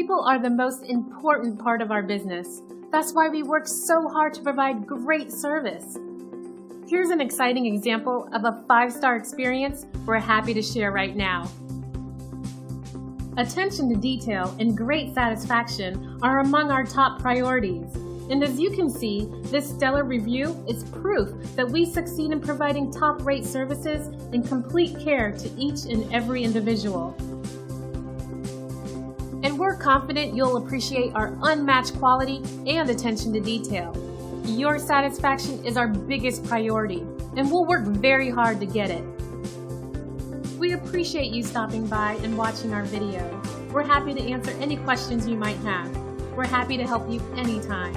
People are the most important part of our business. That's why we work so hard to provide great service. Here's an exciting example of a 5-star experience we're happy to share right now. Attention to detail and great satisfaction are among our top priorities. And as you can see, this stellar review is proof that we succeed in providing top-rate services and complete care to each and every individual. And we're confident you'll appreciate our unmatched quality and attention to detail. Your satisfaction is our biggest priority, and we'll work very hard to get it. We appreciate you stopping by and watching our video. We're happy to answer any questions you might have. We're happy to help you anytime.